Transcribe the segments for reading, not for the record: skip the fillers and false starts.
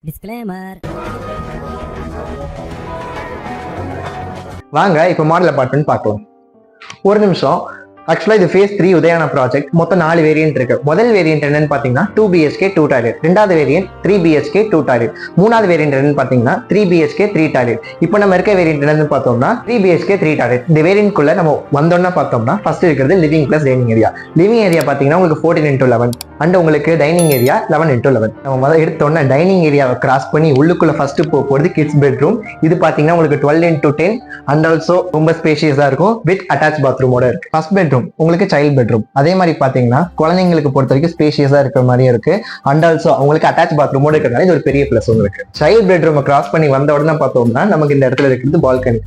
Disclaimer. வாங்க இப்போ model apartment பார்க்கலாம். ஒரு நிமிஷம். ஆக்சுவலா இது ஃபேஸ் 3 உதயானா ப்ராஜெக்ட். மொத்தம் 4 வேரியன்ட் இருக்கு. முதல் வேரியன்ட் என்னன்னு பாத்தீங்கன்னா 2 BHK 2 டாய்லெட். ரெண்டாவது வேரியன்ட் 3 BHK 2 டாய்லெட். மூணாவது வேரியன்ட் என்னன்னு பாத்தீங்கன்னா 3 BHK 3 டாய்லெட். இப்போ நம்ம இருக்க வேரியன்ட் என்னன்னு பார்த்தோம்னா 3 BHK 3 டாய்லெட். இந்த வேரியன்ட் குள்ள நம்ம வந்தோம்னா பார்த்தோம்னா ஃபர்ஸ்ட் இருக்கிறது living plus dining area. Living area பாத்தீங்கன்னா உங்களுக்கு 14x11 அண்ட் உங்களுக்கு டைனிங் ஏரியா 11x11. நம்ம முதல்ல எடுத்தோம்னா டைனிங் ஏரியாவை கிராஸ் பண்ணி உள்ளுக்குள்ள ஃபர்ஸ்ட் போறது கிட்ஸ் பெட்ரூம். இது பாத்தீங்கன்னா உங்களுக்கு 12x10 அண்ட் ஆல்சோ ரொம்ப ஸ்பேஷியஸா இருக்கும் வித் அட்டாச் பாத்ரூமோட இருக்கு. ஃபர்ஸ்ட் பெட்ரூம் உங்களுக்கு சைல்ட் பெட்ரூம். அதே மாதிரி பாத்தீங்கன்னா குழந்தைங்களுக்கு பொறுத்த வரைக்கும் ஸ்பேஷியஸா இருக்கிற மாதிரி இருக்கு அண்ட் ஆல்சோ உங்களுக்கு அட்டாச் பாத்ரூமோட இருக்கிறதால இது ஒரு பெரிய பிளஸ் உங்களுக்கு. சைல்ட் பெட்ரூம் கிராஸ் பண்ணி வந்த உடனே பார்த்தோம்னா நமக்கு இந்த இடத்துல இருக்கிறது பால்கனி.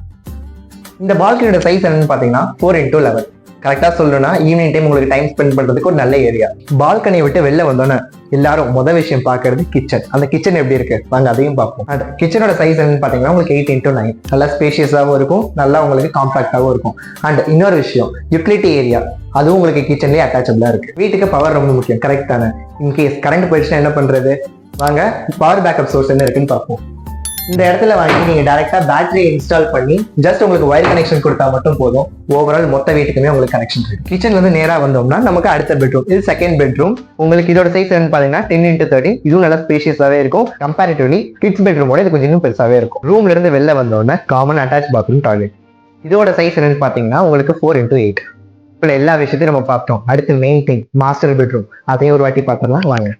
இந்த பால்கனியோட சைஸ் என்னன்னு பாத்தீங்கன்னா 4x11. கரெக்டா சொல்லணும்னா ஈவினிங் டைம் உங்களுக்கு டைம் ஸ்பெண்ட் பண்றதுக்கு ஒரு நல்ல ஏரியா. பால்கனியை விட்டு வெளில வந்தோன்னே எல்லாரும் முதல் விஷயம் பாக்குறது கிச்சன். அந்த கிச்சன் எப்படி இருக்கு வாங்க அதையும் பார்ப்போம். அண்ட் கிச்சனோட சைஸ் என்னன்னு பாத்தீங்கன்னா உங்களுக்கு 8x9. நல்லா ஸ்பேஷியஸாகவும் இருக்கும், நல்லா உங்களுக்கு காம்பாக்டாகவும் இருக்கும். அண்ட் இன்னொரு விஷயம் யூட்டிலிட்டி ஏரியா, அதுவும் உங்களுக்கு கிச்சன்லேயே அட்டாச்சபிளா இருக்கு. வீட்டுக்கு பவர் ரொம்ப முக்கியம், கரெக்ட் தானே? இன்கேஸ் கரண்ட் போயிடுச்சுன்னா என்ன பண்றது? வாங்க பவர் பேக்கப் சோர்ஸ் என்ன இருக்குன்னு பார்ப்போம். இந்த இடத்துல வாங்கி நீங்க டைரக்டா பேட்டரி இன்ஸ்டால் பண்ணி ஜஸ்ட் உங்களுக்கு வயர் கனெக்ஷன் கொடுத்தா மட்டும் போதும். ஓவரால் மொத்த வீட்டுக்குமே உங்களுக்கு கனெக்ஷன் இருக்கு. கிச்சன்ல இருந்து நேரா வந்தோம்னா நமக்கு அடுத்த பெட்ரூம். இது செகண்ட் பெட்ரூம். உங்களுக்கு இதோட சைஸ் என்னன்னு பாத்தீங்கன்னா 10x30. இதுவும் நல்லா ஸ்பேஷியஸாவே இருக்கும். கம்பேரிட்டிவ்லி கிட்ஸ் பெட்ரூமோட இது கொஞ்சம் இன்னும் பெருசாவே இருக்கும். ரூம்ல இருந்து வெளில வந்தோம்னா காமன் அட்டாச் பாத்ரூம் டாய்லெட். இதோட சைஸ் என்னன்னு பாத்தீங்கன்னா உங்களுக்கு 4x8. இப்போ எல்லா விஷயத்தையும் நம்ம பார்த்தோம். அடுத்து மெயின் திங் மாஸ்டர் பெட்ரூம். அதையும் ஒரு வாட்டி பார்த்துடலாம் வாங்க.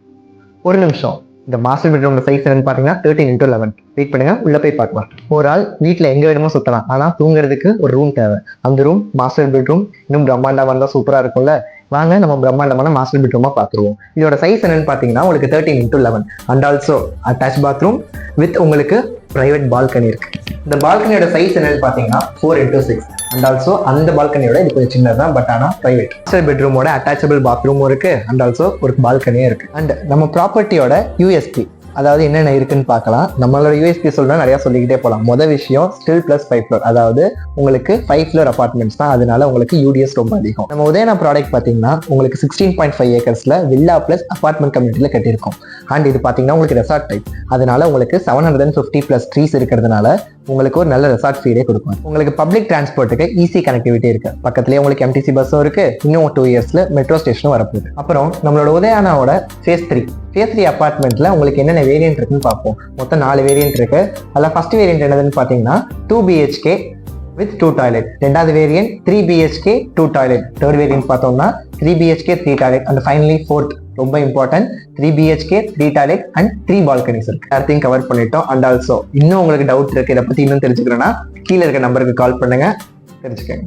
ஒரு நிமிஷம். இந்த மாஸ்டர் பெட்ரூம் சைஸ் என்னன்னு பாத்தீங்கன்னா 13x11. வெயிட் பண்ணுங்க, உள்ள போய் பார்க்கலாம். ஒரு ஆள் வீட்டுல எங்க வேணுமோ சுத்தலாம், ஆனா தூங்குறதுக்கு ஒரு ரூம் தேவை. அந்த ரூம் மாஸ்டர் பெட்ரூம். இன்னும் பிரம்மாண்டமா இருந்தா சூப்பரா இருக்கும்ல. வாங்க நம்ம பிரம்மாண்டமான மாஸ்டர் பெட்ரூமா பார்த்துருவோம். இதோட சைஸ் என்னன்னு பாத்தீங்கன்னா உங்களுக்கு 13x11 and also attach bathroom with உங்களுக்கு பிரைவேட் பால்கனி இருக்கு. இந்த பால்கனியோட சைஸ் என்னன்னு பாத்தீங்கன்னா 4x6 அண்ட் ஆல்சோ அந்த பால்கனியோட இது கொஞ்சம் சின்னதான், பட் ஆனா பிரைவேட். மாஸ்டர் பெட்ரூமோட அட்டாச்சபிள் பாத்ரூமும் இருக்கு அண்ட் ஆல்சோ ஒரு பால்கனியும் இருக்கு. அண்ட் நம்ம ப்ராப்பர்ட்டியோட யூஎஸ்பி, அதாவது என்னென்ன இருக்குன்னு பார்க்கலாம். நம்மளோட யூஎஸ்பி சொல்றா நிறைய சொல்லிக்கிட்டே போகலாம். முதல் விஷயம் ஸ்டில் பிளஸ் 5 ஃப்ளோர், அதாவது உங்களுக்கு 5 ஃப்ளோர் அபார்ட்மெண்ட்ஸ் தான், அதனால உங்களுக்கு யூடிஎஸ் ரொம்ப அதிகம். நம்ம உதயனா ப்ராடக்ட் பார்த்தீங்கன்னா உங்களுக்கு 16.5 ஏக்கர்ஸ்ல வில்லா பிளஸ் அபார்ட்மெண்ட் கம்யூனிட்டியில கட்டியிருக்கோம். அண்ட் இது பார்த்தீங்கன்னா உங்களுக்கு ரெசார்ட் டைப், அதனால உங்களுக்கு 750+ ட்ரீஸ் இருக்கிறதுனால உங்களுக்கு ஒரு நல்ல ரெசார்ட் ஃபீலே கொடுக்கும். உங்களுக்கு பப்ளிக் டிரான்ஸ்போர்ட்டுக்கு ஈஸி கனெக்டிவிட்டி இருக்கு. பக்கத்துலேயே உங்களுக்கு எம்டிசி பஸ்ஸும் இருக்கு. இன்னும் 2 இயர்ஸ்ல மெட்ரோ ஸ்டேஷனும் வரப்போகுது. அப்புறம் நம்மளோட உதயானாவோட ஃபேஸ் 3 அபார்ட்மெண்ட்ல உங்களுக்கு என்னென்ன வேரியன்ட் இருக்குன்னு பார்ப்போம். மொத்தம் 4 வேரியன்ட் இருக்கு. அதில் ஃபர்ஸ்ட் வேரியன்ட் என்னதுன்னு பார்த்தீங்கன்னா 2 BHK வித் 2 டாய்லெட். ரெண்டாவது variant 3 BHK 2 toilet. Third variant பார்த்தோம்னா 3 BHK 3 toilet and finally fourth ரொம்ப important 3 BHK 3 toilet and 3 balconies இருக்கு. எல்லாத்தையும் கவர் பண்ணிட்டோம். அண்ட் ஆல்சோ இன்னும் உங்களுக்கு டவுட் இருக்கு, இதை பத்தி இன்னும் தெரிஞ்சுக்கிறேன்னா கீழே இருக்க நம்பருக்கு கால் பண்ணுங்க, தெரிஞ்சுக்கங்க.